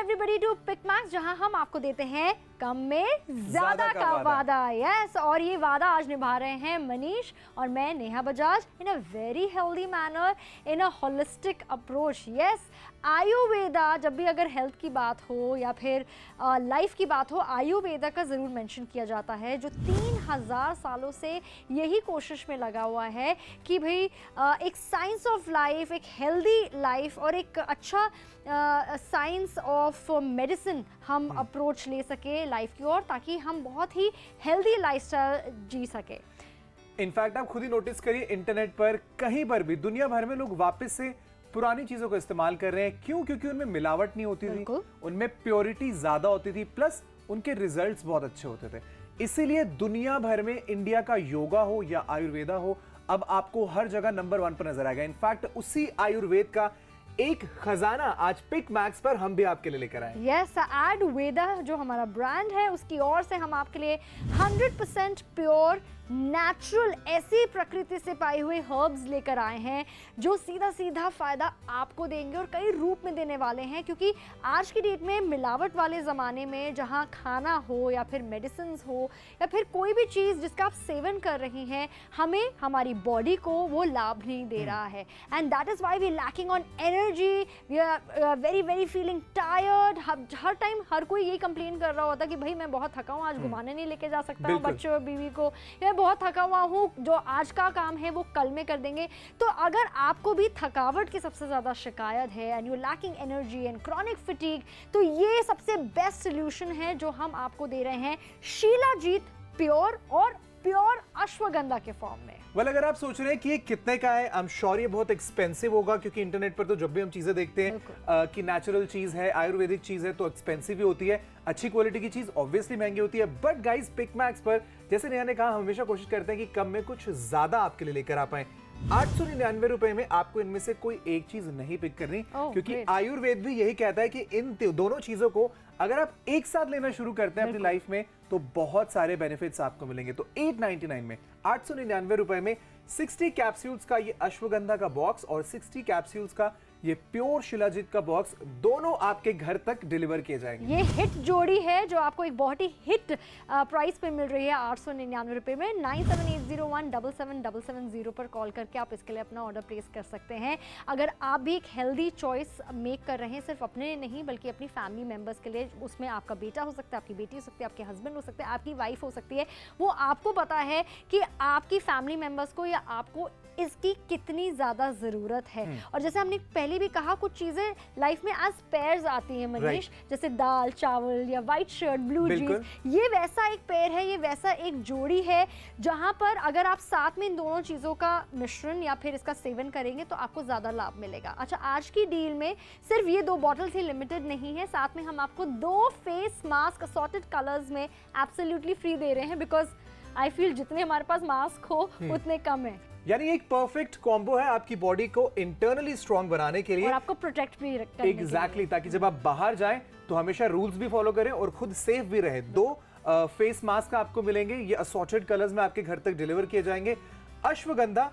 Everybody to pick max, जहां हम आपको देते हैं कम में ज्यादा का वादा। यस, और ये वादा आज निभा रहे हैं मनीष और मैं Neha Bajaj in a very healthy manner, in a holistic approach. Yes, Ayurveda, जब भी अगर हेल्थ की बात हो या फिर लाइफ की बात हो, आयुर्वेदा का ज़रूर मेंशन किया जाता है, जो 3000 सालों से यही कोशिश में लगा हुआ है कि भाई एक साइंस ऑफ लाइफ, एक हेल्दी लाइफ और एक अच्छा साइंस ऑफ मेडिसिन हम अप्रोच ले सके लाइफ की ओर, ताकि हम बहुत ही हेल्दी लाइफस्टाइल जी सके। इनफैक्ट आप खुद ही नोटिस करिए, इंटरनेट पर कहीं पर भी दुनिया भर में लोग वापस से पुरानी चीजों का इस्तेमाल कर रहे हैं। क्यों? क्योंकि उनमें मिलावट नहीं होती थी, उनमें प्योरिटी ज्यादा होती थी, प्लस उनके रिजल्ट्स बहुत अच्छे होते थे। इसीलिए दुनिया भर में इंडिया का योगा हो या आयुर्वेदा हो, अब आपको हर जगह नंबर 1 पर नजर आएगा। इनफैक्ट उसी आयुर्वेद का एक खजाना आज पिक मैक्स पर हम भी आपके लिए लेकर आए। यस, आयुर्वेदा जो हमारा ब्रांड है, उसकी ओर से हम आपके लिए 100% प्योर नेचुरल, ऐसी प्रकृति से पाई हुई हर्ब्स लेकर आए हैं जो सीधा सीधा फायदा आपको देंगे और कई रूप में देने वाले हैं। क्योंकि आज की डेट में मिलावट वाले ज़माने में जहां खाना हो या फिर मेडिसिन हो या फिर कोई भी चीज़ जिसका आप सेवन कर रही हैं, हमें हमारी बॉडी को वो लाभ नहीं दे रहा है। And that is why we lacking on energy, we are very very feeling tired. हर टाइम हर कोई यही कंप्लेन कर रहा होता कि भाई मैं बहुत थका हूँ, आज घुमाने नहीं लेके जा सकता हूँ बच्चों और बीवी को, या बहुत थका हुआ हूँ, जो आज का काम है वो कल में कर देंगे। तो अगर आपको भी थकावट की सबसे ज़्यादा शिकायत है and you lacking energy and chronic fatigue, तो ये सबसे बेस्ट सोल्यूशन है जो हम आपको दे रहे हैं, शीलाजीत प्योर और प्योर अश्वगंधा के फॉर्म में। वेल, अगर आप सोच रहे हैं कि ये कितने का है, आई एम श्योर ये बहुत एक्सपेंसिव होगा, क्योंकि इंटरनेट पर तो जब भी हम चीजें देखते हैं कि नेचुरल चीज है, आयुर्वेदिक चीज है, तो एक्सपेंसिव ही होती है। अच्छी क्वालिटी की चीज ऑब्वियसली महंगी होती है। बट गाइस, पिक मैक्स पर जैसे नेहा ने कहा, हम हमेशा कोशिश करते हैं कि कम में कुछ ज्यादा आपके लिए लेकर आ पाए। 899 रुपए में आपको इनमें से कोई एक चीज नहीं पिक करनी, क्योंकि आयुर्वेद भी यही कहता है कि इन दोनों चीजों को अगर आप एक साथ लेना शुरू करते हैं अपनी लाइफ में, तो बहुत सारे बेनिफिट्स आपको मिलेंगे। तो 899 में, 899 रुपए में 60 कैप्सूल्स का ये अश्वगंधा का बॉक्स और 60 कैप्सूल्स का ये प्योर शिलाजीत का बॉक्स, दोनों आपके घर तक डिलीवर किए जाएंगे। ये हिट जोड़ी है जो आपको एक बहुत ही हिट प्राइस पे मिल रही है 899 रुपए में। 9780177770 पर कॉल करके आप इसके लिए अपना ऑर्डर प्लेस कर सकते हैं। अगर आप भी एक हेल्दी चॉइस मेक कर रहे हैं, सिर्फ अपने नहीं बल्कि अपनी फैमिली मेम्बर्स के लिए, उसमें आपका बेटा हो सकता है, आपकी बेटी हो सकती है, आपके हस्बैंड हो सकते हैं, आपकी वाइफ हो सकती है, वो आपको पता है कि आपकी फैमिली मेम्बर्स को या आपको इसकी कितनी ज़्यादा ज़रूरत है। और जैसे हमने पहले भी कहा, कुछ चीज़ें लाइफ में एज पेयर्स आती हैं मनीष, जैसे दाल चावल या वाइट शर्ट ब्लू जीन्स, ये वैसा एक पेयर है, ये वैसा एक जोड़ी है, जहां पर अगर आप साथ में इन दोनों चीज़ों का मिश्रण या फिर इसका सेवन करेंगे तो आपको ज़्यादा लाभ मिलेगा। अच्छा, आज की डील में सिर्फ ये 2 बॉटल्स ही लिमिटेड नहीं है, साथ में हम आपको 2 फेस मास्क असॉर्टेड कलर्स में एब्सोल्युटली फ्री दे रहे हैं, बिकॉज आई फील जितने हमारे पास मास्क हो उतने कम है। यानी एक परफेक्ट कॉम्बो है आपकी बॉडी को इंटरनली स्ट्रांग बनाने के लिए और आपको प्रोटेक्ट भी करने एग्जैक्टली, ताकि जब आप बाहर जाएं तो हमेशा रूल्स भी फॉलो करें और खुद सेफ भी रहे। 2 फेस मास्क आपको मिलेंगे, ये असॉर्टेड कलर्स में आपके घर तक डिलीवर किए जाएंगे। अश्वगंधा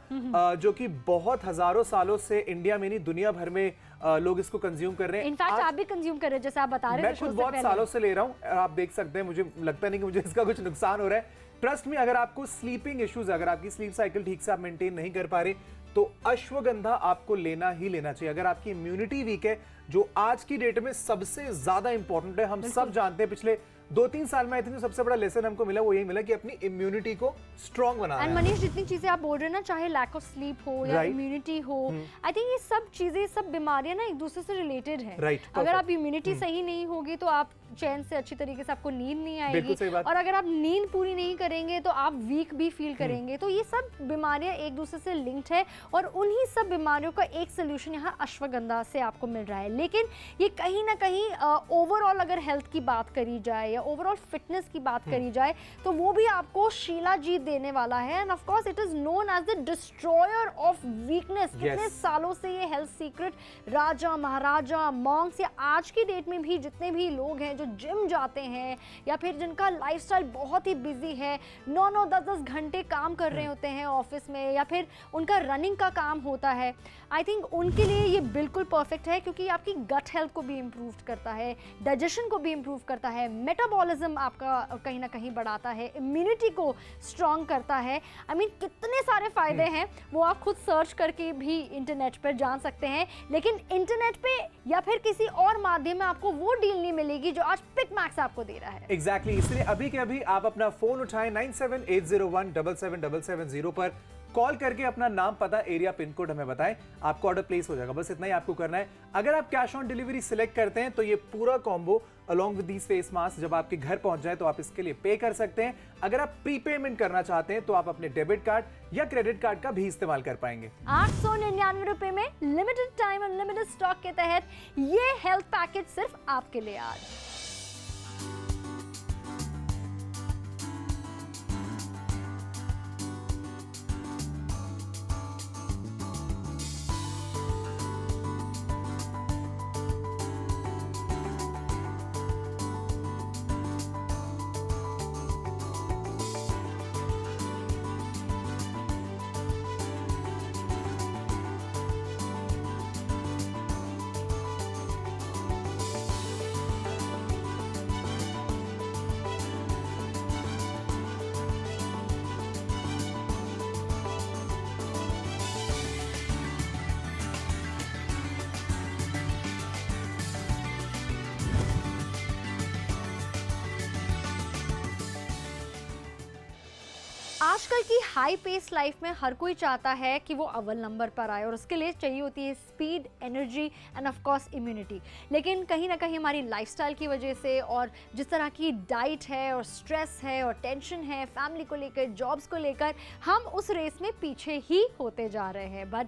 जो कि बहुत हजारों सालों से इंडिया में नहीं दुनिया भर में लोग इसको कंज्यूम कर रहे हैं। इनफैक्ट आप भी कंज्यूम कर रहे हैं, जैसे आप बता रहे हैं। मैं खुद बहुत सालों से ले रहा हूं, आप देख सकते हैं, मुझे लगता नहीं कि मुझे इसका कुछ नुकसान हो रहा है। ट्रस्ट में, अगर आपको स्लीपिंग इश्यूज, अगर आपकी स्लीप साइकिल ठीक से आप मेंटेन नहीं कर पा रहे, तो अश्वगंधा आपको लेना ही लेना चाहिए। अगर आपकी इम्यूनिटी वीक है, जो आज की डेट में सबसे ज्यादा इंपॉर्टेंट है, हम सब जानते हैं, पिछले 2-3 साल में आई थिंक सबसे बड़ा लेसन हमको मिला वो यही मिला कि अपनी इम्यूनिटी को स्ट्रांग बनाना है। एंड मनीष, जितनी चीजें आप बोल रहे हैं ना, चाहे लैक ऑफ स्लीप हो या इम्यूनिटी हो, आई थिंक ये सब चीजें, सब बीमारियां ना एक दूसरे से रिलेटेड है। अगर आप इम्यूनिटी सही नहीं होगी तो आप चैन से अच्छी तरीके से, आपको नींद नहीं आएगी, और अगर आप नींद पूरी नहीं करेंगे तो आप वीक भी फील करेंगे। तो ये सब बीमारियां एक दूसरे से लिंक्ड है, और उन्हीं सब बीमारियों का एक सोल्यूशन यहाँ अश्वगंधा से आपको मिल रहा है। लेकिन ये कहीं ना कहीं ओवरऑल अगर हेल्थ की बात करी जाए या ओवरऑल फिटनेस की बात करी जाए तो वो भी आपको शीला जीत देने वाला है। And of course it is known as the destroyer of weakness. कितने सालों से ये हेल्थ सीक्रेट राजा महाराजा मॉन्क्स या आज की डेट में भी जितने भी लोग हैं जो जिम जाते हैं या फिर जिनका लाइफस्टाइल बहुत ही बिजी है, 9-9 10-10 घंटे काम कर रहे होते हैं ऑफिस में या फिर उनका रनिंग का काम होता है, आई थिंक उनके लिए ये बिल्कुल परफेक्ट है क्योंकि आपकी गट हेल्थ को भी इम्प्रूव करता है, डाइजेशन को भी इम्प्रूव करता है, मेटाबॉलिज्म आपका कहीं ना कहीं बढ़ाता है, इम्यूनिटी को स्ट्रॉन्ग करता है। आई मीन कितने सारे फायदे हैं वो आप खुद सर्च करके भी इंटरनेट पर जान सकते हैं, लेकिन इंटरनेट पे या फिर किसी और माध्यम में आपको वो डील नहीं मिलेगी जो आज पिक मैक्स आपको दे रहा है। एग्जैक्टली इसलिए अभी के अभी आप अपना फोन उठाएं 9780177770 पर कॉल करके अपना नाम पता एरिया पिन कोड हमें बताएं, आपको ऑर्डर प्लेस हो जाएगा। बस इतना ही आपको करना है। अगर आप कैश ऑन डिलीवरी सिलेक्ट करते हैं तो ये पूरा combo along with these face mask जब आपके घर पहुंच जाए तो आप इसके लिए पे कर सकते हैं। अगर आप प्रीपेमेंट करना चाहते हैं तो आप अपने डेबिट कार्ड या क्रेडिट कार्ड का भी इस्तेमाल कर पाएंगे। 899 रुपए में लिमिटेड टाइम और लिमिटेड स्टॉक के तहत ये हेल्थ पैकेज सिर्फ आपके लिए आज। आजकल की हाई पेस लाइफ में हर कोई चाहता है कि वो अव्वल नंबर पर आए और उसके लिए चाहिए होती है speed, energy and of course immunity. लेकिन कहीं ना कहीं हमारी लाइफस्टाइल की वजह से और जिस तरह की डाइट है और स्ट्रेस है और टेंशन है फैमिली को लेकर, जॉब्स को लेकर, हम उस रेस में पीछे ही होते जा रहे हैं। बट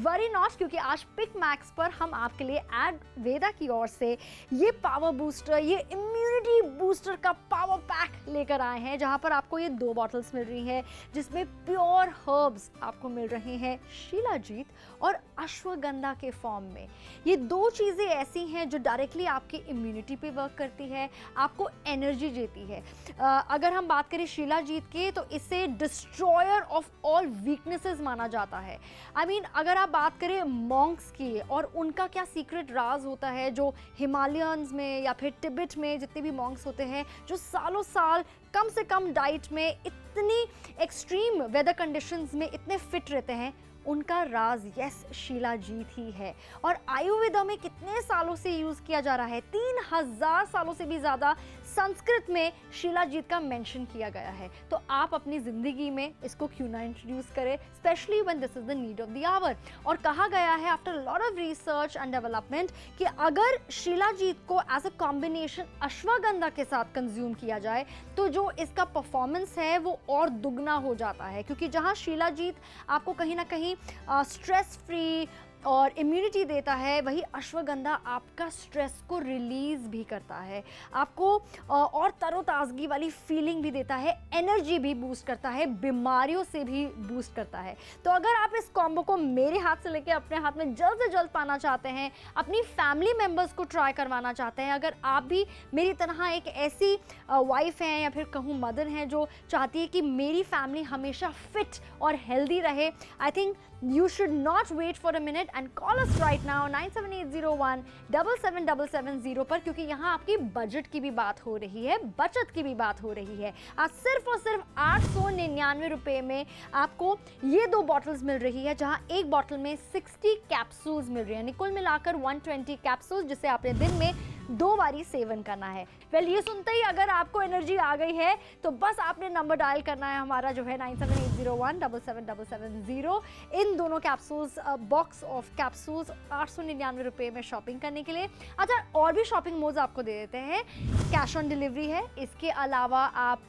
वरी नॉट, क्योंकि आज पिक मैक्स पर हम आपके लिए आयुर्वेदा की ओर से ये पावर बूस्टर, ये इम्यूनिटी बूस्टर का पावर पैक लेकर आए हैं, जहां पर आपको ये 2 बॉटल्स मिल रही है जिसमें प्योर हर्ब्स आपको मिल रहे हैं शिलाजीत और अश्वगंधा के फॉर्म में। ये 2 चीज़ें ऐसी हैं जो डायरेक्टली आपकी इम्यूनिटी पे वर्क करती है, आपको एनर्जी देती है। अगर हम बात करें शिलाजीत के तो इसे डिस्ट्रॉयर ऑफ ऑल वीकनेसेस माना जाता है। आई मीन अगर आप बात करें मॉन्क्स की और उनका क्या सीक्रेट राज होता है, जो हिमालयंस में या फिर तिब्बत में जितने भी मॉन्क्स होते हैं जो सालों साल कम से कम डाइट में इतनी एक्सट्रीम वेदर कंडीशंस में इतने फिट रहते हैं, उनका राज यस शिलाजीत ही है। और आयुर्वेदा में कितने सालों से यूज़ किया जा रहा है, 3000 सालों से भी ज़्यादा संस्कृत में शिलाजीत का मेंशन किया गया है। तो आप अपनी ज़िंदगी में इसको क्यों ना इंट्रोड्यूस करें, specially when this is the need of the hour. और कहा गया है after lot of research and development कि अगर शिलाजीत को एज अ कॉम्बिनेशन अश्वगंधा के साथ कंज्यूम किया जाए तो जो इसका परफॉर्मेंस है वो और दुगना हो जाता है, क्योंकि जहाँ शिलाजीत आपको कहीं ना कहीं स्ट्रेस फ्री और इम्यूनिटी देता है, वही अश्वगंधा आपका स्ट्रेस को रिलीज़ भी करता है, आपको और तरोताज़गी वाली फीलिंग भी देता है, एनर्जी भी बूस्ट करता है, बीमारियों से भी बूस्ट करता है। तो अगर आप इस कॉम्बो को मेरे हाथ से लेके अपने हाथ में जल्द से जल्द पाना चाहते हैं, अपनी फैमिली मेम्बर्स को ट्राई करवाना चाहते हैं, अगर आप भी मेरी तरह एक ऐसी वाइफ हैं या फिर कहूँ मदर हैं जो चाहती है कि मेरी फैमिली हमेशा फिट और हेल्दी रहे, I think you should not wait for a minute and call us right now 9780177770 पर, क्योंकि यहाँ आपकी बजट की भी बात हो रही है, बचत की भी बात हो रही है। आज सिर्फ और सिर्फ 899 रुपये में आपको ये 2 बॉटल्स मिल रही है, जहाँ एक बॉटल में 60 कैप्सूल्स मिल रही है, कुल मिलाकर 120 कैप्सूल्स, जिसे आपने दिन में 2 बारी सेवन करना है। वेल ये सुनते ही अगर आपको एनर्जी आ गई है तो बस आपने नंबर डायल करना है हमारा जो है 9780177770 इन दोनों कैप्सूल्स, बॉक्स ऑफ कैप्सूल्स 899 रुपये में शॉपिंग करने के लिए। अच्छा, और भी शॉपिंग मोड्स आपको दे देते हैं। कैश ऑन डिलीवरी है, इसके अलावा आप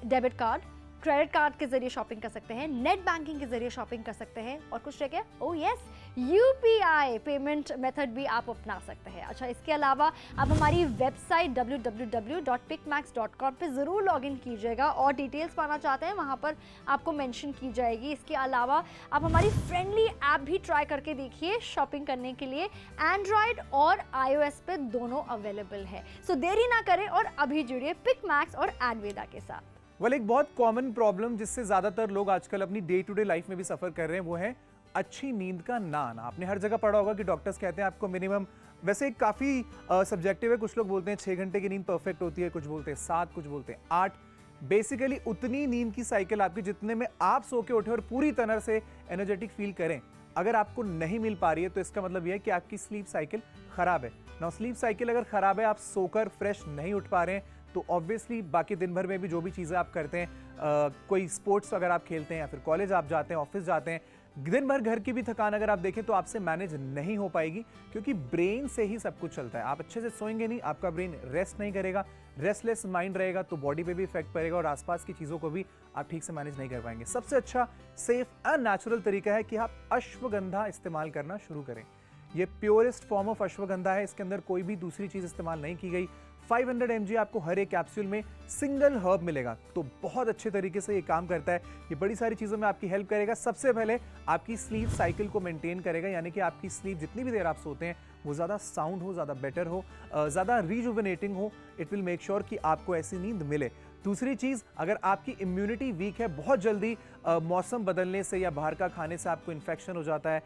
डेबिट कार्ड, क्रेडिट कार्ड के जरिए शॉपिंग कर सकते हैं, नेट बैंकिंग के जरिए शॉपिंग कर सकते हैं, और कुछ रह गया, oh yes, UPI payment method भी आप अपना सकते हैं। अच्छा, इसके अलावा आप हमारी वेबसाइट www.picmax.com पे ज़रूर लॉगिन कीजिएगा और डिटेल्स पाना चाहते हैं वहाँ पर आपको मेंशन की जाएगी। इसके अलावा आप हमारी फ्रेंडली ऐप भी ट्राई करके देखिए शॉपिंग करने के लिए। एंड्रॉयड और iOS पे दोनों अवेलेबल है। सो देरी ना करें और अभी जुड़िए पिकमैक्स और एडवेदा के साथ। वेल, एक बहुत कॉमन प्रॉब्लम जिससे ज्यादातर लोग आजकल अपनी डे टू डे लाइफ में भी सफर कर रहे हैं वो है अच्छी नींद का ना आना। आपने हर जगह पढ़ा होगा कि डॉक्टर्स कहते हैं आपको मिनिमम, वैसे काफी सब्जेक्टिव है, कुछ लोग बोलते हैं 6 घंटे की नींद परफेक्ट होती है, कुछ बोलते हैं 7, कुछ बोलते हैं 8। बेसिकली उतनी नींद की साइकिल आपकी जितने में आप सो के उठे और पूरी तरह से एनर्जेटिक फील करें, अगर आपको नहीं मिल पा रही है तो इसका मतलब यह है कि आपकी स्लीप साइकिल खराब है ना। स्लीप साइकिल अगर खराब है, आप सोकर फ्रेश नहीं उठ पा रहे हैं, तो ऑब्वियसली बाकी दिन भर में भी जो भी चीज़ें आप करते हैं, कोई स्पोर्ट्स अगर आप खेलते हैं या फिर कॉलेज आप जाते हैं, ऑफिस जाते हैं, दिन भर घर की भी थकान अगर आप देखें तो आपसे मैनेज नहीं हो पाएगी, क्योंकि ब्रेन से ही सब कुछ चलता है। आप अच्छे से सोएंगे नहीं, आपका ब्रेन रेस्ट नहीं करेगा, रेस्टलेस माइंड रहेगा तो बॉडी पे भी इफेक्ट पड़ेगा और आसपास की चीज़ों को भी आप ठीक से मैनेज नहीं कर पाएंगे। सबसे अच्छा, सेफ एंड नेचुरल तरीका है कि आप अश्वगंधा इस्तेमाल करना शुरू करें। ये प्योरेस्ट फॉर्म ऑफ अश्वगंधा है, इसके अंदर कोई भी दूसरी चीज़ इस्तेमाल नहीं की गई। 500 mg आपको हर एक कैप्सूल में सिंगल हर्ब मिलेगा, तो बहुत अच्छे तरीके से ये काम करता है। ये बड़ी सारी चीज़ों में आपकी हेल्प करेगा। सबसे पहले आपकी स्लीप साइकिल को मेंटेन करेगा, यानी कि आपकी स्लीप जितनी भी देर आप सोते हैं वो ज़्यादा साउंड हो, ज़्यादा बेटर हो, ज़्यादा रिजुविनेटिंग हो। इट विल मेक श्योर कि आपको ऐसी नींद मिले। दूसरी चीज़, अगर आपकी इम्यूनिटी वीक है, बहुत जल्दी मौसम बदलने से या बाहर का खाने से आपको इन्फेक्शन हो जाता है,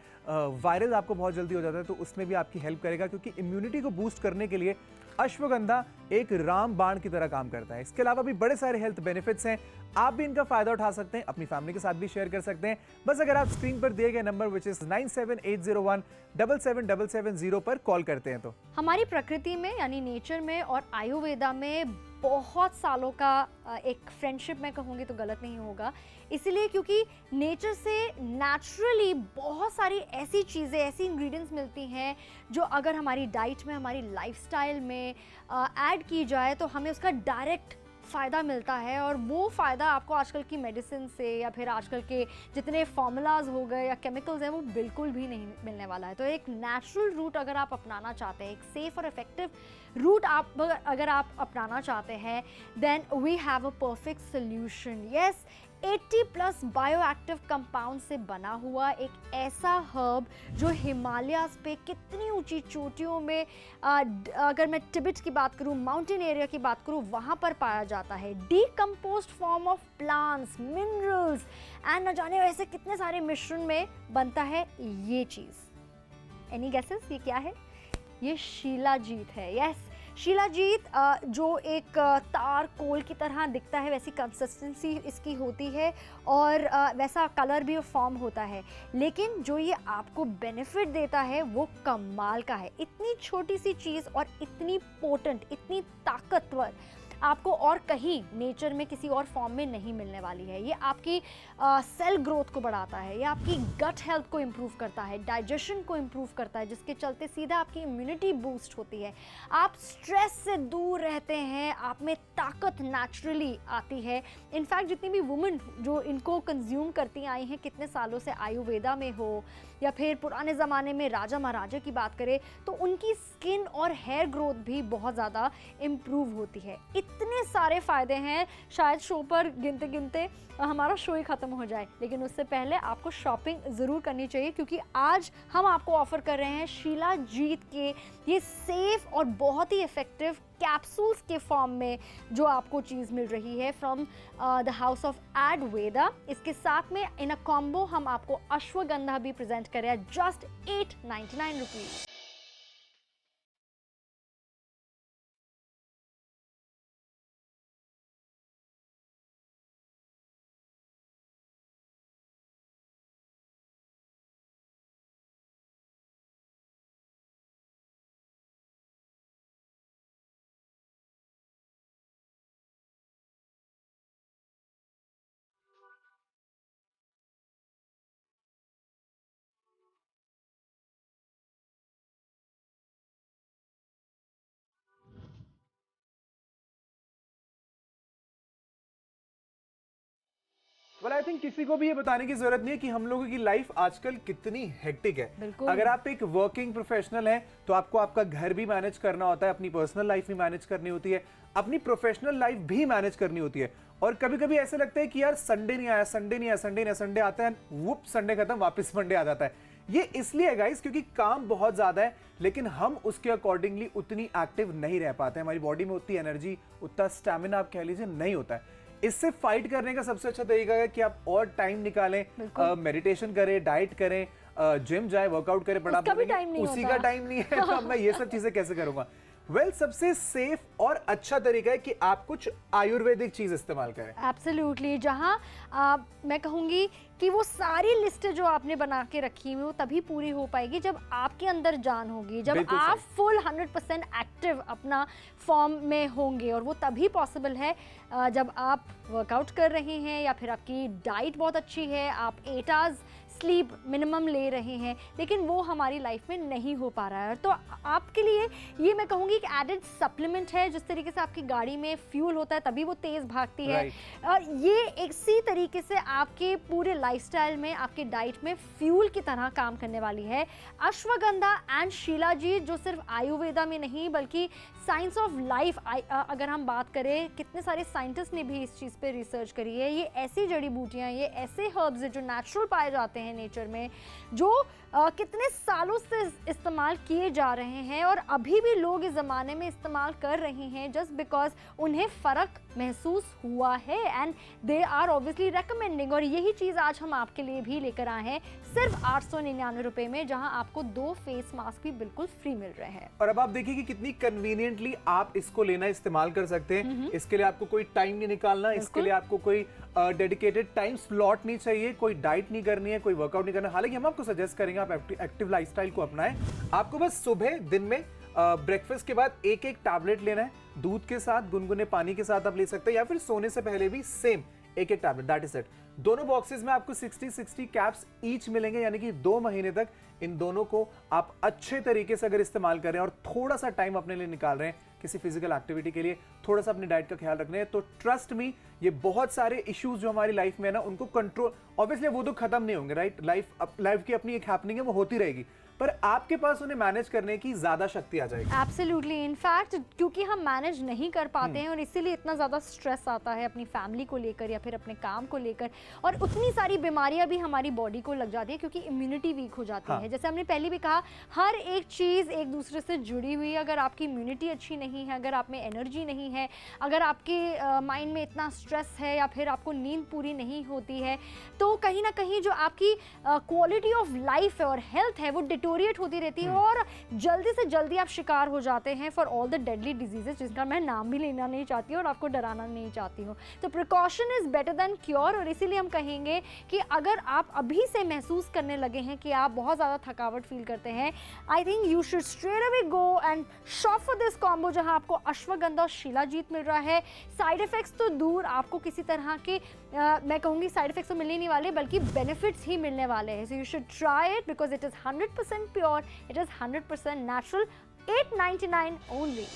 वायरल आपको बहुत जल्दी हो जाता है, तो उसमें भी आपकी हेल्प करेगा, क्योंकि इम्यूनिटी को बूस्ट करने के लिए अश्वगंधा एक रामबाण की तरह काम करता है। इसके अलावा भी बड़े सारे हेल्थ बेनिफिट्स हैं, आप भी इनका फायदा उठा सकते हैं, अपनी फैमिली के साथ भी शेयर कर सकते हैं। बस अगर आप स्क्रीन पर दिए गए नंबर विच इज 9780177770 पर कॉल करते हैं तो। हमारी प्रकृति में यानी नेचर में और आयुर्वेदा में बहुत सालों का एक फ्रेंडशिप मैं कहूँगी तो गलत नहीं होगा, इसीलिए क्योंकि नेचर से नेचुरली बहुत सारी ऐसी चीज़ें, ऐसी इंग्रेडिएंट्स मिलती हैं जो अगर हमारी डाइट में, हमारी लाइफस्टाइल में ऐड की जाए तो हमें उसका डायरेक्ट फ़ायदा मिलता है। और वो फ़ायदा आपको आजकल की मेडिसिन से या फिर आजकल के जितने फार्मूलाज हो गए या केमिकल्स हैं वो बिल्कुल भी नहीं मिलने वाला है। तो एक नेचुरल रूट अगर आप अपनाना चाहते हैं, एक सेफ़ और इफ़ेक्टिव रूट आप अगर आप अपनाना चाहते हैं, then we have a perfect solution. Yes, 80+ bioactive compound से बना हुआ एक ऐसा हर्ब जो हिमालयाज़ पे कितनी ऊंची चोटियों में, अगर मैं तिब्बत की बात करूं, माउंटेन एरिया की बात करूं, वहां पर पाया जाता है। Decomposed form of plants, minerals and न जाने ऐसे कितने सारे मिश्रण में बनता है ये चीज़। एनी गेसेस ये क्या है? ये शिलाजीत है। यस, शिलाजीत जो एक तार कोल की तरह दिखता है, वैसी कंसिस्टेंसी इसकी होती है और वैसा कलर भी फॉर्म होता है, लेकिन जो ये आपको बेनिफिट देता है वो कमाल का है। इतनी छोटी सी चीज़ और इतनी पोटेंट, इतनी ताकतवर आपको और कहीं नेचर में किसी और फॉर्म में नहीं मिलने वाली है। ये आपकी सेल ग्रोथ को बढ़ाता है, ये आपकी गट हेल्थ को इम्प्रूव करता है, डाइजेशन को इम्प्रूव करता है, जिसके चलते सीधा आपकी इम्यूनिटी बूस्ट होती है, आप स्ट्रेस से दूर रहते हैं, आप में ताकत नेचुरली आती है। इनफैक्ट जितनी भी वुमेन जो इनको कंज्यूम करती आई हैं कितने सालों से, आयुर्वेदा में हो या फिर पुराने ज़माने में राजा महाराजा की बात करें, तो उनकी स्किन और हेयर ग्रोथ भी बहुत ज़्यादा इम्प्रूव होती है। इतने सारे फ़ायदे हैं, शायद शो पर गिनते गिनते हमारा शो ही ख़त्म हो जाए, लेकिन उससे पहले आपको शॉपिंग ज़रूर करनी चाहिए, क्योंकि आज हम आपको ऑफ़र कर रहे हैं शिलाजीत के ये सेफ़ और बहुत ही इफ़ेक्टिव कैप्सूल्स के फॉर्म में जो आपको चीज़ मिल रही है from the house of Ayurveda. इसके साथ में इन अ कॉम्बो हम आपको अश्वगंधा भी प्रेजेंट कर रहे हैं just 899 rupees. Well, I think किसी को भी ये बताने की जरूरत नहीं है कि हम लोगों की लाइफ आजकल कितनी हेक्टिक है। अगर आप एक वर्किंग प्रोफेशनल हैं तो आपको आपका घर भी मैनेज करना होता है, अपनी पर्सनल लाइफ भी मैनेज करनी होती है, अपनी प्रोफेशनल लाइफ भी मैनेज करनी होती है। और कभी कभी ऐसे लगता है कि यार संडे नहीं आया, संडे नहीं आया, संडे नहीं आया, संडे आता है, वुप संडे खत्म, वापस मंडे आ जाता है। ये इसलिए है गाइस क्योंकि काम बहुत ज्यादा है, लेकिन हम उसके अकॉर्डिंगली उतनी एक्टिव नहीं रह पाते। हमारी बॉडी में उतनी एनर्जी, उतना स्टैमिना आप कह लीजिए नहीं होता है। इससे फाइट करने का सबसे अच्छा तरीका है कि आप और टाइम निकालें, मेडिटेशन करें, डाइट करें, जिम जाए, वर्कआउट करें, बड़ा उसी का टाइम नहीं है तो मैं ये सब चीजें कैसे करूंगा। सबसे सेफ और अच्छा तरीका है कि आप कुछ आयुर्वेदिक चीज इस्तेमाल करें। एब्सोल्युटली, जहां मैं कहूंगी कि वो सारी लिस्ट जो आपने बना के रखी हुई वो तभी पूरी हो पाएगी जब आपके अंदर जान होगी, जब आप फुल 100% एक्टिव अपना फॉर्म में होंगे। और वो तभी पॉसिबल है जब आप वर्कआउट कर रहे हैं या फिर आपकी डाइट बहुत अच्छी है, आप 8 आवर्स स्लीप मिनिमम ले रहे हैं, लेकिन वो हमारी लाइफ में नहीं हो पा रहा है। तो आपके लिए ये मैं कहूँगी एक एडेड सप्लीमेंट है। जिस तरीके से आपकी गाड़ी में फ्यूल होता है तभी वो तेज़ भागती है, और ये इसी तरीके से आपके पूरे लाइफस्टाइल में, आपके डाइट में फ्यूल की तरह काम करने वाली है। अश्वगंधा एंड शिलाजीत, जो सिर्फ आयुर्वेदा में नहीं बल्कि साइंस ऑफ लाइफ, अगर हम बात करें, कितने सारे साइंटिस्ट ने भी इस चीज़ पे रिसर्च करी है। ये ऐसी जड़ी बूटियाँ, ये ऐसे हर्ब्स हैं जो नेचुरल पाए जाते हैं नेचर में, जो कितने सालों से इस्तेमाल किए जा रहे हैं और अभी भी लोग इस ज़माने में इस्तेमाल कर रहे हैं जस्ट बिकॉज उन्हें फ़र्क महसूस हुआ है and they are obviously recommending. और यही चीज़ आज हम आपके लिए भी लेकर आए हैं सिर्फ 899 रुपये में, जहां आपको 2 फेस मास्क भी बिल्कुल फ्री मिल रहे हैं। और अब आप देखिए कि कितनी कन्वीनियंटली आप इसको लेना इस्तेमाल कर सकते हैं। इसके लिए आपको कोई टाइम नहीं निकालना, इसके लिए आपको कोई डेडिकेटेड टाइम स्लॉट नहीं चाहिए, कोई डाइट नहीं करनी है, कोई वर्कआउट नहीं करना। हालांकि हम आपको सजेस्ट करेंगे आप एक्टिव लाइफस्टाइल को अपनाएं। आपको बस सुबह दिन में ब्रेकफास्ट के बाद एक टैबलेट लेना है, दूध के साथ, गुनगुने पानी के साथ आप ले सकते हैं, या फिर सोने से पहले भी सेम एक टैबलेट, दैट इज इट। दोनों बॉक्सेस में आपको 60 कैप्स ईच मिलेंगे, यानी कि 2 महीने तक इन दोनों को आप अच्छे तरीके से अगर इस्तेमाल करें और थोड़ा सा टाइम अपने लिए निकाल रहे हैं किसी फिजिकल एक्टिविटी के लिए, थोड़ा सा अपनी डाइट का ख्याल रखना है, तो ट्रस्ट मी, ये बहुत सारे इश्यूज जो हमारी लाइफ में है ना, उनको कंट्रोल, ऑब्वियसली वो तो खत्म नहीं होंगे, राइट। लाइफ की अपनी एक हैपनिंग है, वो होती रहेगी, पर आपके पास उन्हें मैनेज करने की ज्यादा शक्ति आ जाएगी। एब्सोल्युटली, इनफैक्ट क्योंकि हम मैनेज नहीं कर पाते हैं और इसीलिए इतना ज़्यादा स्ट्रेस आता है अपनी फैमिली को लेकर या फिर अपने काम को लेकर, और उतनी सारी बीमारियां भी हमारी बॉडी को लग जाती है क्योंकि इम्यूनिटी वीक हो जाती है। जैसे हमने पहले भी कहा, हर एक चीज़ एक दूसरे से जुड़ी हुई है। अगर आपकी इम्यूनिटी अच्छी नहीं है, अगर आप में एनर्जी नहीं है, अगर आपके माइंड में इतना स्ट्रेस है या फिर आपको नींद पूरी नहीं होती है, तो कहीं ना कहीं जो आपकी क्वालिटी ऑफ लाइफ है और हेल्थ है वो डिटोरिएट होती रहती है और जल्दी से जल्दी आप शिकार हो जाते हैं for all the deadly diseases, जिनका मैं नाम भी लेना नहीं चाहती हूँ और आपको डराना नहीं चाहती हूँ। तो precaution is better than cure, और इसीलिए हम कहेंगे कि अगर आप अभी से महसूस करने लगे हैं कि आप बहुत ज़्यादा थकावट फील करते हैं, I think you should straight away go and shop for this combo, जहाँ आपको अश्वगंधा और शिलाजीत मिल रहा है। साइड इफेक्ट्स तो दूर, आपको किसी तरह के मैं कहूँगी साइड इफेक्ट्स तो मिलने नहीं वाले, बल्कि बेनिफिट्स ही मिलने वाले हैं। So you should try it because it is 100% pure, it is 100% natural, $8.99 only.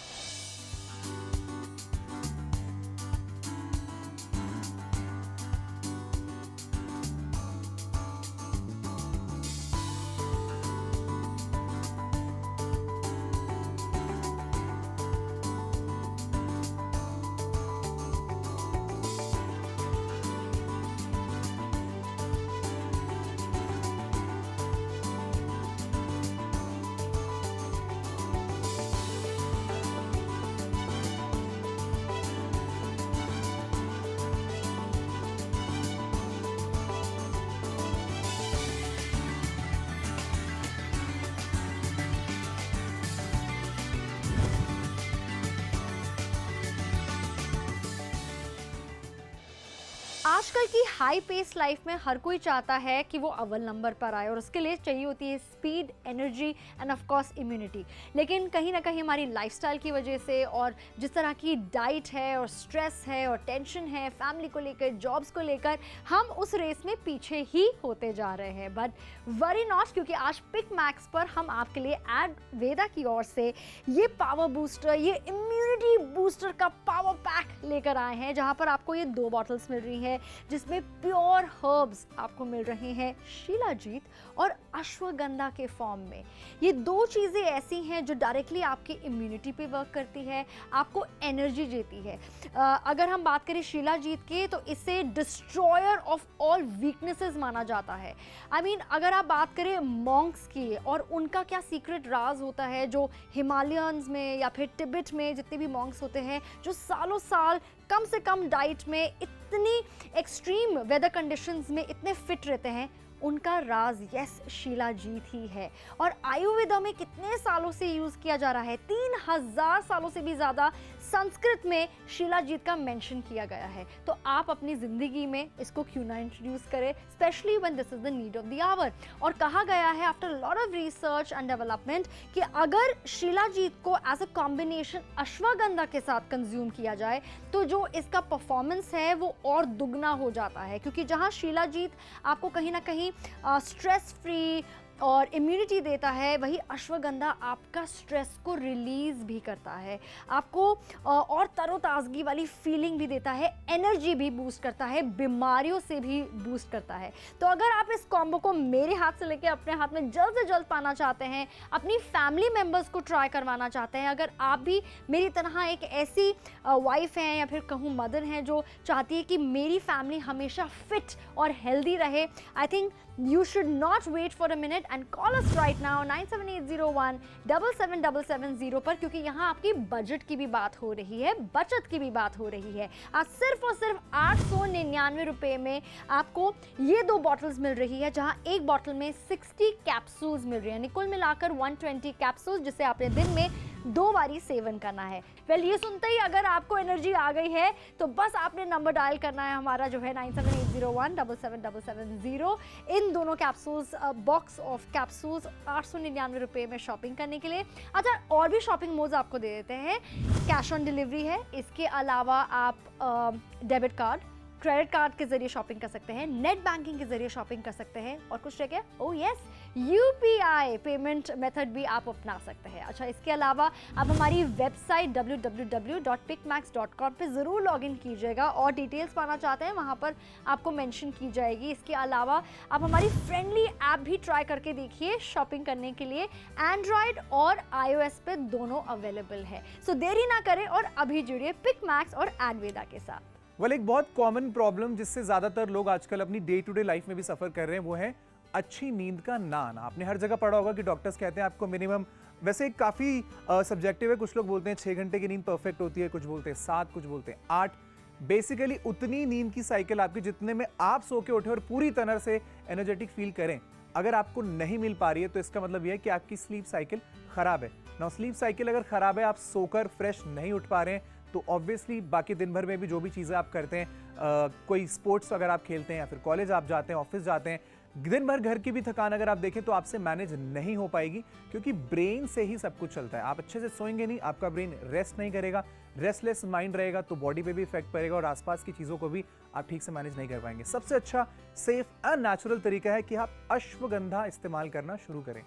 आजकल की हाई पेस लाइफ में हर कोई चाहता है कि वो अव्वल नंबर पर आए और उसके लिए चाहिए होती है speed, energy and of course immunity. लेकिन कहीं ना कहीं हमारी लाइफस्टाइल की वजह से और जिस तरह की डाइट है और स्ट्रेस है और टेंशन है फैमिली को लेकर, जॉब्स को लेकर, हम उस रेस में पीछे ही होते जा रहे हैं। बट वरी नॉट, क्योंकि आज पिक मैक्स पर हम आपके लिए एड वेदा की ओर से ये पावर बूस्टर, ये इम्यूनिटी बूस्टर का पावर पैक लेकर आए हैं, जहां पर आपको ये 2 बॉटल्स मिल रही हैं जिसमें प्योर हर्ब्स आपको मिल रहे हैं शिलाजीत और अश्वगंधा के फॉर्म में। ये 2 चीज़ें ऐसी हैं जो डायरेक्टली आपकी इम्यूनिटी पे वर्क करती है, आपको एनर्जी देती है। अगर हम बात करें शिलाजीत के तो इसे डिस्ट्रॉयर ऑफ ऑल वीकनेसेस माना जाता है। आई मीन अगर आप बात करें मॉन्क्स की और उनका क्या सीक्रेट राज होता है, जो हिमालयंस में या फिर तिब्बत में जितने भी मॉन्क्स होते हैं जो सालों साल कम से कम डाइट में इतनी एक्सट्रीम वेदर कंडीशंस में इतने फिट रहते हैं, उनका राज यस शिलाजीत ही है। और आयुर्वेदा में कितने सालों से यूज़ किया जा रहा है, 3000 सालों से भी ज़्यादा संस्कृत में शिलाजीत का मेंशन किया गया है। तो आप अपनी ज़िंदगी में इसको क्यों ना इंट्रोड्यूस करें, specially when this is the need of the hour. और कहा गया है after lot of research and development कि अगर शिलाजीत को एज अ कॉम्बिनेशन अश्वगंधा के साथ कंज्यूम किया जाए तो जो इसका परफॉर्मेंस है वो और दुगना हो जाता है, क्योंकि जहाँ शिलाजीत आपको कहीं ना कहीं स्ट्रेस फ्री और इम्यूनिटी देता है, वही अश्वगंधा आपका स्ट्रेस को रिलीज़ भी करता है, आपको और तरोताज़गी वाली फीलिंग भी देता है, एनर्जी भी बूस्ट करता है, बीमारियों से भी बूस्ट करता है। तो अगर आप इस कॉम्बो को मेरे हाथ से लेके अपने हाथ में जल्द से जल्द पाना चाहते हैं, अपनी फैमिली मेम्बर्स को ट्राई करवाना चाहते हैं, अगर आप भी मेरी तरह एक ऐसी वाइफ हैं या फिर कहूँ मदर हैं जो चाहती है कि मेरी फैमिली हमेशा फिट और हेल्दी रहे, I think you should not wait for a minute and call us right now 9780177770 पर, क्योंकि यहाँ आपकी बजट की भी बात हो रही है, बचत की भी बात हो रही है। आज सिर्फ और सिर्फ 899 रुपये में आपको ये 2 बॉटल्स मिल रही है, जहाँ एक बॉटल में 60 कैप्सूल्स मिल रही है, कुल मिलाकर 120 कैप्सूल्स, जिसे आपने दिन में 2 बारी सेवन करना है। वेल ये सुनते ही अगर आपको एनर्जी आ गई है तो बस आपने नंबर डायल करना है हमारा जो है 9780177770 इन दोनों कैप्सूल्स, बॉक्स ऑफ कैप्सूल्स 899 रुपये में शॉपिंग करने के लिए। अच्छा, और भी शॉपिंग मोड्स आपको दे देते हैं। कैश ऑन डिलीवरी है, इसके अलावा आप डेबिट कार्ड, क्रेडिट कार्ड के जरिए शॉपिंग कर सकते हैं, नेट बैंकिंग के जरिए शॉपिंग कर सकते हैं, और कुछ रह गया, oh yes, UPI payment method भी आप अपना सकते हैं। अच्छा, इसके अलावा आप हमारी वेबसाइट www.picmax.com पे ज़रूर लॉगिन कीजिएगा, और डिटेल्स पाना चाहते हैं वहाँ पर आपको मेंशन की जाएगी। इसके अलावा आप हमारी फ्रेंडली ऐप भी ट्राई करके देखिए शॉपिंग करने के लिए, एंड्रॉयड और iOS पे दोनों अवेलेबल है। सो देरी ना करें और अभी जुड़िए पिकमैक्स और एडवेदा के साथ। वेल, एक बहुत कॉमन प्रॉब्लम जिससे ज़्यादातर लोग आजकल अपनी डे टू डे लाइफ में भी सफ़र कर रहे हैं वो है अच्छी नींद का ना आना। आपने हर जगह पढ़ा होगा कि डॉक्टर्स कहते हैं आपको मिनिमम, वैसे काफ़ी सब्जेक्टिव है, कुछ लोग बोलते हैं 6 घंटे की नींद परफेक्ट होती है, कुछ बोलते हैं 7, कुछ बोलते हैं 8। बेसिकली उतनी नींद की साइकिल आपकी जितने में आप सो के उठे और पूरी तरह से एनर्जेटिक फील करें, अगर आपको नहीं मिल पा रही है तो इसका मतलब यह है कि आपकी स्लीप साइकिल ख़राब है ना। स्लीप साइकिल अगर ख़राब है, आप सोकर फ्रेश नहीं उठ पा रहे हैं, तो ऑब्वियसली बाकी दिन भर में भी जो भी चीज़ें आप करते हैं, कोई स्पोर्ट्स अगर आप खेलते हैं या फिर कॉलेज आप जाते हैं, ऑफिस जाते हैं, दिन भर घर की भी थकान अगर आप देखें तो आपसे मैनेज नहीं हो पाएगी, क्योंकि ब्रेन से ही सब कुछ चलता है। आप अच्छे से सोएंगे नहीं, आपका ब्रेन रेस्ट नहीं करेगा, रेस्टलेस माइंड रहेगा तो बॉडी पे भी इफेक्ट पड़ेगा और आसपास की चीज़ों को भी आप ठीक से मैनेज नहीं कर पाएंगे। सबसे अच्छा, सेफ एंड नेचुरल तरीका है कि आप अश्वगंधा इस्तेमाल करना शुरू करें।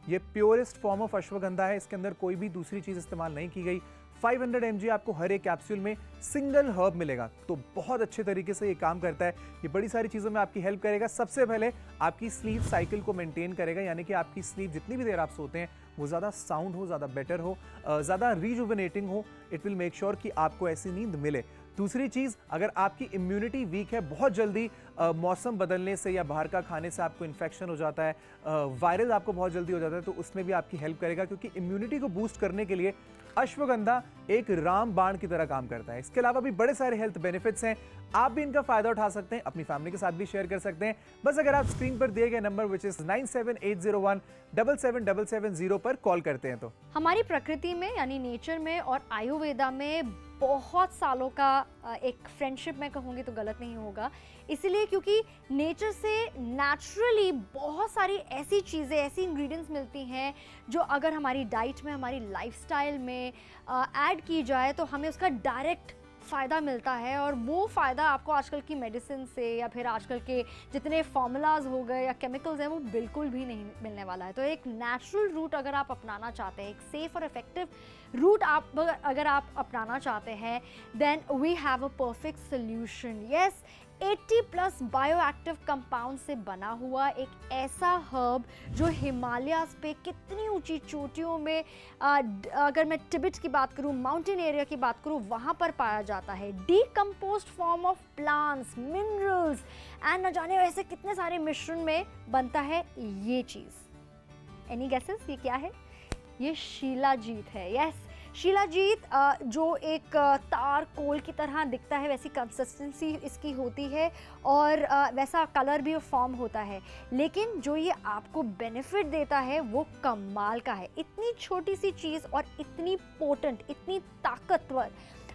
ये प्योरेस्ट फॉर्म ऑफ अश्वगंधा है, इसके अंदर कोई भी दूसरी चीज़ इस्तेमाल नहीं की गई। 500 mg आपको हर एक कैप्सूल में सिंगल हर्ब मिलेगा, तो बहुत अच्छे तरीके से ये काम करता है। ये बड़ी सारी चीज़ों में आपकी हेल्प करेगा। सबसे पहले आपकी स्लीप साइकिल को मेंटेन करेगा, यानी कि आपकी स्लीप जितनी भी देर आप सोते हैं वो ज़्यादा साउंड हो, ज़्यादा बेटर हो, ज़्यादा रिजुविनेटिंग हो। इट विल मेक श्योर कि आपको ऐसी नींद मिले। दूसरी चीज़, अगर आपकी इम्यूनिटी वीक है, बहुत जल्दी मौसम बदलने से या बाहर का खाने से आपको इन्फेक्शन हो जाता है, वायरल आपको बहुत जल्दी हो जाता है, तो उसमें भी आपकी हेल्प करेगा, क्योंकि इम्यूनिटी को बूस्ट करने के लिए अश्वगंधा एक रामबाण की तरह काम करता है। इसके अलावा भी बड़े सारे हेल्थ बेनिफिट्स हैं, आप भी इनका फायदा उठा सकते हैं, अपनी फैमिली के साथ भी शेयर कर सकते हैं। बस अगर आप स्क्रीन पर दिए गए नंबर विच इज 9780177770 पर कॉल करते हैं तो। हमारी प्रकृति में यानी नेचर में और आयुर्वेदा में बहुत सालों का एक फ्रेंडशिप मैं कहूँगी तो गलत नहीं होगा, इसीलिए क्योंकि नेचर से नेचुरली बहुत सारी ऐसी चीज़ें, ऐसी इंग्रेडिएंट्स मिलती हैं जो अगर हमारी डाइट में, हमारी लाइफस्टाइल में ऐड की जाए तो हमें उसका डायरेक्ट फ़ायदा मिलता है, और वो फ़ायदा आपको आजकल की मेडिसिन से या फिर आजकल के जितने फार्मूलाज हो गए या केमिकल्स हैं वो बिल्कुल भी नहीं मिलने वाला है। तो एक नेचुरल रूट अगर आप अपनाना चाहते हैं, एक सेफ़ और इफ़ेक्टिव रूट आप अगर आप अपनाना चाहते हैं, then we have a perfect solution. Yes, 80+ bioactive compound से बना हुआ एक ऐसा हर्ब जो हिमालयाज़ पे कितनी ऊंची चोटियों में, अगर मैं टिबेट की बात करूं, माउंटेन एरिया की बात करूं, वहां पर पाया जाता है। Decomposed form of plants, minerals and न जाने ऐसे कितने सारे मिश्रण में बनता है ये चीज़। एनी गेसेस ये क्या है? ये शिलाजीत है। यस, शिलाजीत जो एक तार कोल की तरह दिखता है, वैसी कंसिस्टेंसी इसकी होती है और वैसा कलर भी फॉर्म होता है, लेकिन जो ये आपको बेनिफिट देता है वो कमाल का है। इतनी छोटी सी चीज़ और इतनी पोटेंट, इतनी ताकतवर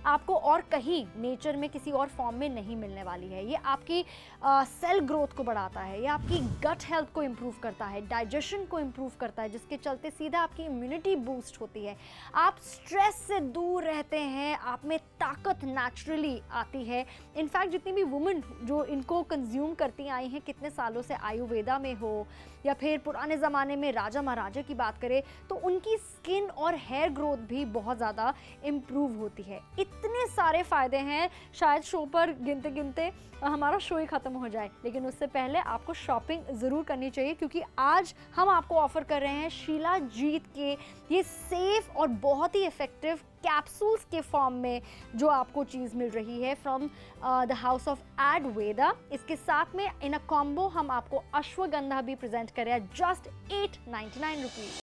आपको और कहीं नेचर में किसी और फॉर्म में नहीं मिलने वाली है। ये आपकी सेल ग्रोथ को बढ़ाता है, ये आपकी गट हेल्थ को इम्प्रूव करता है, डाइजेशन को इम्प्रूव करता है, जिसके चलते सीधा आपकी इम्यूनिटी बूस्ट होती है, आप स्ट्रेस से दूर रहते हैं, आप में ताकत नेचुरली आती है। इनफैक्ट जितनी भी वुमेन जो इनको कंज्यूम करती आई हैं कितने सालों से, आयुर्वेदा में हो या फिर पुराने ज़माने में राजा महाराजा की बात करें, तो उनकी स्किन और हेयर ग्रोथ भी बहुत ज़्यादा इम्प्रूव होती है। इतने सारे फ़ायदे हैं, शायद शो पर गिनते गिनते हमारा शो ही ख़त्म हो जाए, लेकिन उससे पहले आपको शॉपिंग ज़रूर करनी चाहिए, क्योंकि आज हम आपको ऑफ़र कर रहे हैं शिलाजीत के ये सेफ़ और बहुत ही इफ़ेक्टिव कैप्सूल्स के फॉर्म में जो आपको चीज़ मिल रही है from the house of Ayurveda. इसके साथ में इन अ कॉम्बो हम आपको अश्वगंधा भी प्रेजेंट कर रहे हैं, जस्ट 899 रुपीज़।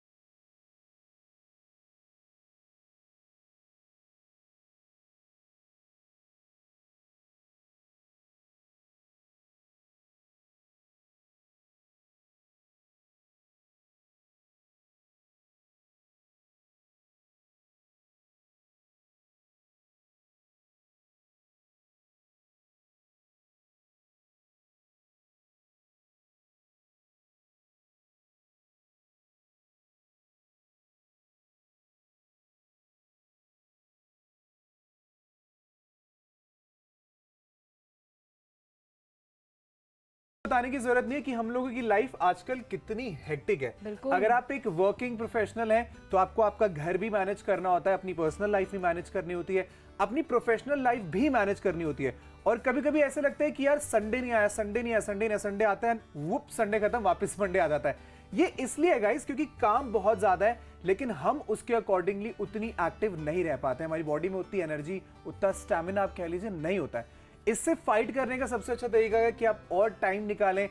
बताने की जरूरत नहीं है कि हम लोगों की लाइफ आजकल कितनी हेक्टिक है। बिल्कुल। अगर आप एक वर्किंग प्रोफेशनल हैं तो आपको आपका घर भी मैनेज करना होता है, अपनी पर्सनल लाइफ भी मैनेज करनी होती है, अपनी प्रोफेशनल लाइफ भी मैनेज करनी होती है। और कभी कभी ऐसे लगता है कि यार संडे नहीं आया, संडे नहीं आया, संडे नहीं, संडे आता है, वुप संडे खत्म, वापस मंडे आ जाता है। ये इसलिए है गाइस क्योंकि काम बहुत ज्यादा है, लेकिन हम उसके अकॉर्डिंगली उतनी एक्टिव नहीं रह पाते, हमारी बॉडी में उतनी एनर्जी, उतना स्टैमिना आप कह लीजिए नहीं होता है। इससे फाइट करने का सबसे अच्छा तरीका है कि आप और टाइम निकालें,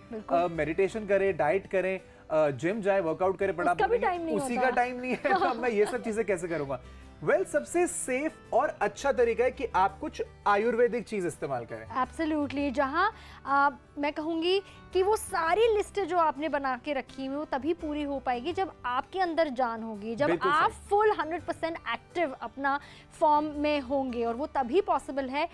मेडिटेशन करें, डाइट करें, जिम जाए, वर्कआउट करें। बड़ा उसी का टाइम नहीं है तो मैं ये सब चीजें कैसे करूंगा? सबसे सेफ और अच्छा तरीका है कि आप कुछ आयुर्वेदिक चीज इस्तेमाल करें। एब्सोल्युटली, जहां मैं कहूंगी कि वो सारी लिस्ट जो आपने बना के रखी हुई वो तभी पूरी हो पाएगी जब आपके अंदर जान होगी, जब आप फुल 100% एक्टिव अपना फॉर्म में होंगे। और वो तभी पॉसिबल है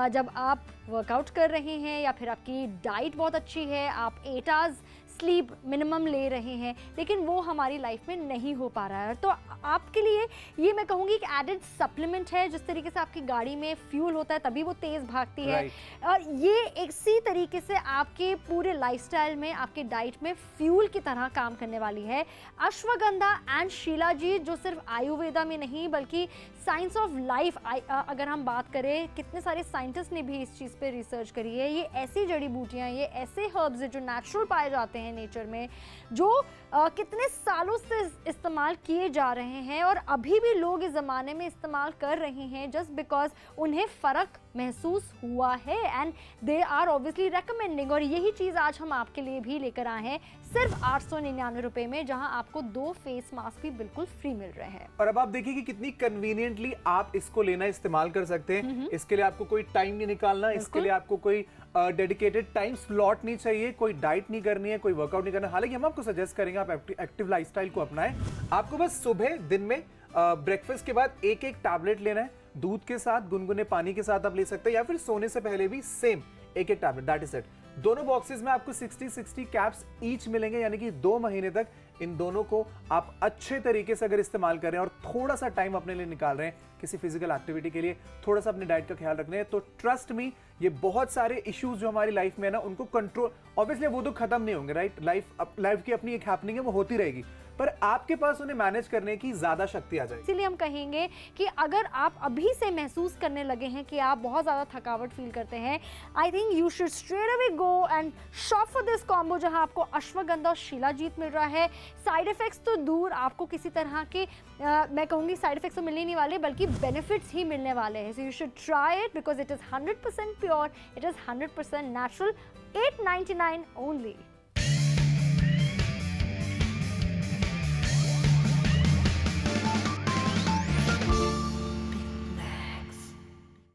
जब आप वर्कआउट कर रहे हैं या फिर आपकी डाइट बहुत अच्छी है, आप 8 आवर्स स्लीप मिनिमम ले रहे हैं, लेकिन वो हमारी लाइफ में नहीं हो पा रहा है। तो आपके लिए ये मैं कहूँगी एक एडेड सप्लीमेंट है। जिस तरीके से आपकी गाड़ी में फ्यूल होता है तभी वो तेज़ भागती है, और ये इसी तरीके से आपके पूरे लाइफस्टाइल में, आपके डाइट में फ्यूल की तरह काम करने वाली है। अश्वगंधा एंड शिलाजीत जो सिर्फ आयुर्वेदा में नहीं बल्कि साइंस ऑफ लाइफ, अगर हम बात करें, कितने सारे साइंटिस्ट ने भी इस चीज़ पे रिसर्च करी है। ये ऐसी जड़ी बूटियाँ, ये ऐसे हर्ब्स जो नेचुरल पाए जाते हैं नेचर में, जो कितने सालों से इस्तेमाल किए जा रहे हैं और अभी भी लोग इस ज़माने में इस्तेमाल कर रहे हैं, जस्ट बिकॉज उन्हें फ़र्क महसूस हुआ है and they are obviously recommending. और यही चीज़ आज हम आपके लिए भी लेकर आए हैं सिर्फ 899 रुपए में, जहां आपको 2 फेस मास्क भी बिल्कुल फ्री मिल रहे हैं। और अब आप देखिए कि कितनी कन्वीनियंटली आप इसको लेना इस्तेमाल कर सकते हैं। इसके लिए आपको कोई टाइम नहीं निकालना, इसके लिए आपको कोई डेडिकेटेड टाइम स्लॉट नहीं चाहिए, कोई डाइट नहीं करनी है, कोई वर्कआउट नहीं करना। हालांकि हम आपको सजेस्ट करेंगे आप एक्टिव लाइफस्टाइल को अपनाएं। आपको बस सुबह दिन में ब्रेकफास्ट के बाद एक टैबलेट लेना है, दूध के साथ, गुनगुने पानी के साथ आप ले सकते हैं, या फिर सोने से पहले भी सेम एक टैबलेट, दैट इज इट। दोनों बॉक्सेस में आपको 60 कैप्स ईच मिलेंगे, यानी कि 2 महीने तक इन दोनों को आप अच्छे तरीके से अगर इस्तेमाल कर रहे हैं और थोड़ा सा टाइम अपने लिए निकाल रहे हैं किसी फिजिकल एक्टिविटी के लिए, थोड़ा सा अपने डाइट का ख्याल रख रहे हैं, तो ट्रस्ट मी ये बहुत सारे इश्यूज जो हमारी लाइफ में है ना उनको कंट्रोल, ऑब्वियसली वो तो खत्म नहीं होंगे, राइट? लाइफ की अपनी एक हैपनिंग है, वो होती रहेगी, पर आपके पास उन्हें मैनेज करने की ज्यादा शक्ति आ जाएगी। इसीलिए हम कहेंगे कि अगर आप अभी से महसूस करने लगे हैं कि आप बहुत ज़्यादा थकावट फील करते हैं, I think you should straight away go and shop for this combo, जहां आपको अश्वगंधा और शिलाजीत मिल रहा है। साइड इफेक्ट्स तो दूर, आपको किसी तरह के मैं कहूँगी साइड इफेक्ट्स तो मिलने नहीं वाले, बल्कि बेनिफिट्स ही मिलने वाले हैं। So you should try it because it is 100% pure, it is 100% natural, $8.99 only.